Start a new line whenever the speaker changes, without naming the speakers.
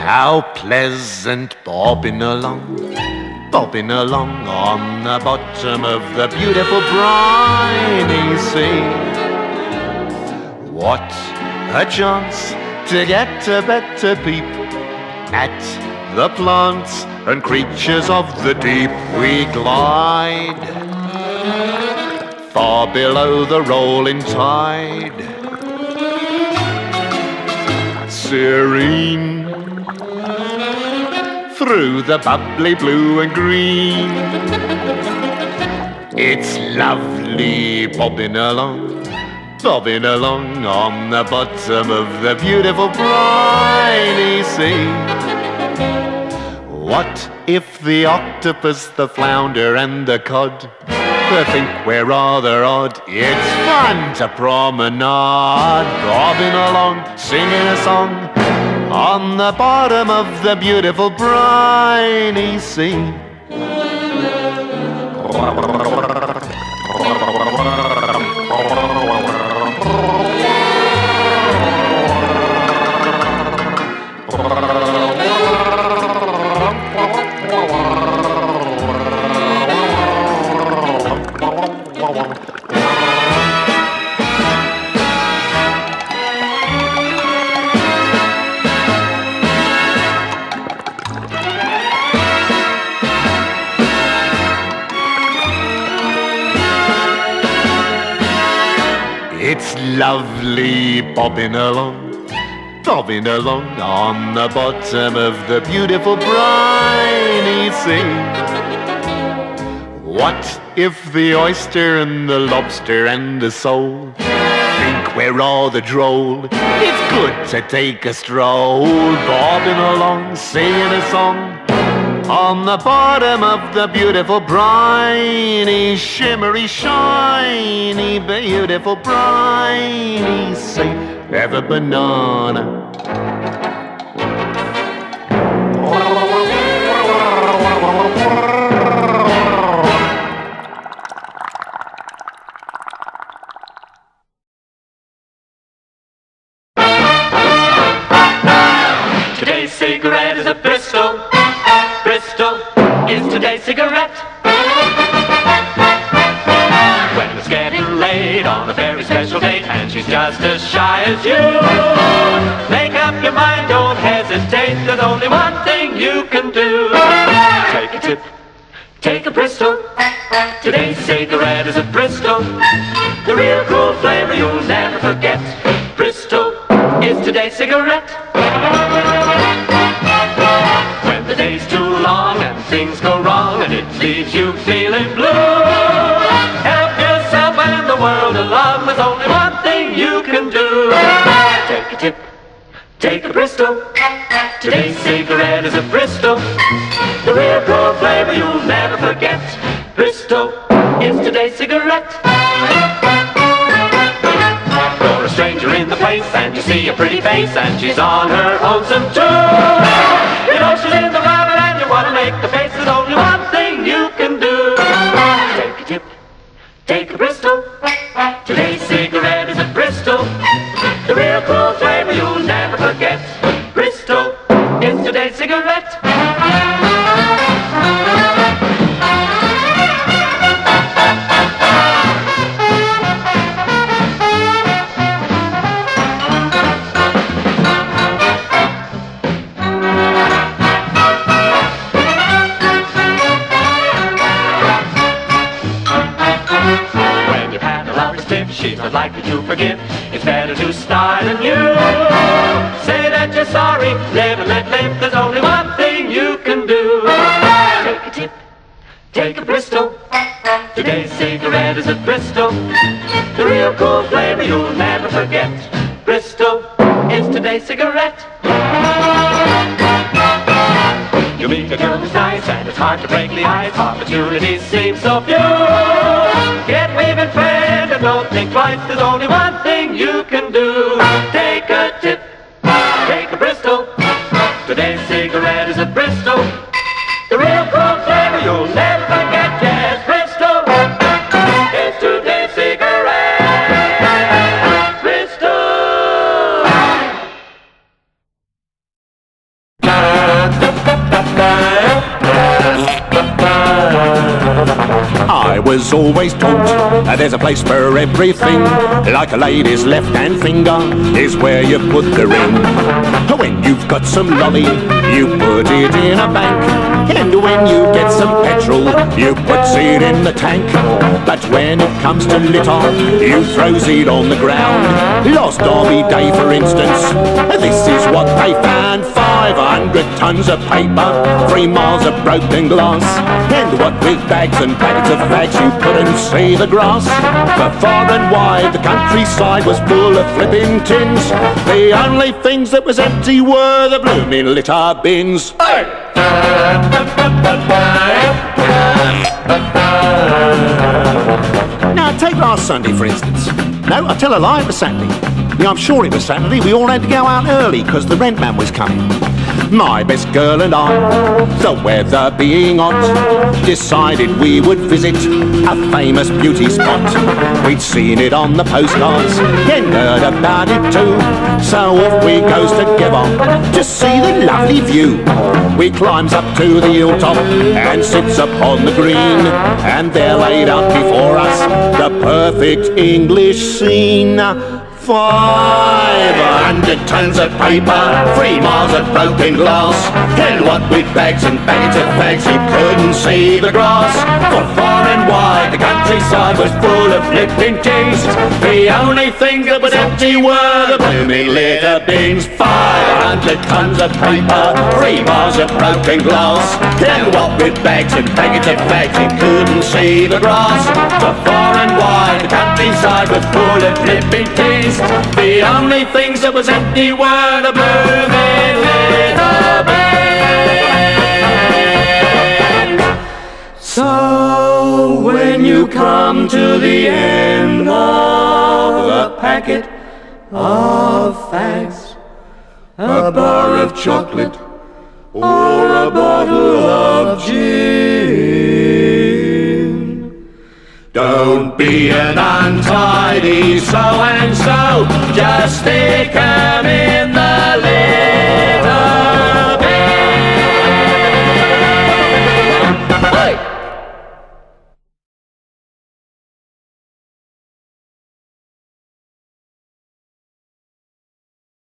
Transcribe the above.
How pleasant bobbing along on the bottom of the beautiful briny sea. What a chance to get a better peep at the plants and creatures of the deep. We glide far below the rolling tide, serene through the bubbly blue and green. It's lovely bobbing along on the bottom of the beautiful briny sea. What if the octopus, the flounder and the cod think we're rather odd? It's fun to promenade, bobbing along, singing a song on the bottom of the beautiful briny sea. It's lovely bobbing along on the bottom of the beautiful briny sea. What if the oyster and the lobster and the sole think we're rather droll? It's good to take a stroll, bobbing along, singing a song on the bottom of the beautiful briny, shimmery, shiny, beautiful briny sea. Have a banana.
Today's cigarette is a Bristol. Bristol is today's cigarette. When it's getting late on a very special date and she's just as shy as you, make up your mind, don't hesitate. There's only one thing you can do. Take a tip, take a Bristol. Today's cigarette is a Bristol. The real cool flavor you'll never forget. Bristol is today's cigarette. When the day's too long and things go wrong and it leaves you feeling blue, help yourself and the world along. There's only one thing you can do. Take a tip, take a Bristol. Today's cigarette is a Bristol. The real cool flavor you'll never forget. Bristol is today's cigarette. You're a stranger in the place and you see a pretty face and she's on her lonesome too. You know she's in the rabbit and you want to make the face. There's only one thing you can do. Take a tip, take a Bristol. Today's cigarette is a Bristol. The real cool flavor you'll never forget. Bristol is today's cigarette. She's not likely to forgive. It's better to start anew. Say that you're sorry, live and let live. There's only one thing you can do. Take a tip, take a Bristol. Today's cigarette is a Bristol. The real cool flavor you'll never forget. Bristol is today's cigarette. You meet a girl who's nice and it's hard to break the ice. Opportunities seem so few. Get waving friend and don't think twice. There's only one thing you can do. Take a tip, take a Bristol. Today's cigarette is a Bristol. The real cool flavor you'll never forget. Yes, Bristol is today's cigarette. Bristol.
was always taught there's a place for everything. Like a lady's left hand finger is where you put the ring. When you've got some lolly, you put it in a bank. And when you get some petrol, you puts it in the tank. But when it comes to litter, you throws it on the ground. Last Derby Day, for instance, this is what they found. 500 tons of paper, 3 miles of broken glass. And what with bags and packets of fags, you couldn't see the grass. For far and wide, the countryside was full of flipping tins. The only things that was empty were the blooming litter bins. Now, take last Sunday, for instance. No, I tell a lie, it was Saturday. Yeah, I'm sure it was Saturday. We all had to go out early because the rent man was coming. My best girl and I, the weather being hot, decided we would visit a famous beauty spot. We'd seen it on the postcards and heard about it too. So off we goes together to see the lovely view. We climbs up to the hilltop and sits upon the green, and there laid out before us the perfect English scene. 500 tons of paper, 3 miles of broken glass. And what with bags and bags of fags, you couldn't see the grass. For far and wide, the countryside was full of flipping tins. The only thing that was empty were the blooming litter bins. 500 tons of paper, 3 miles of broken glass. And what with bags and bags of fags, you couldn't see the grass. For far and wide, the countryside was full of flipping tins. The only things that was empty were the blooming litter bins. So when you come to the end of the packet of fags, a bar of chocolate or a bottle of gin, don't be an untidy so-and-so, just stick 'em in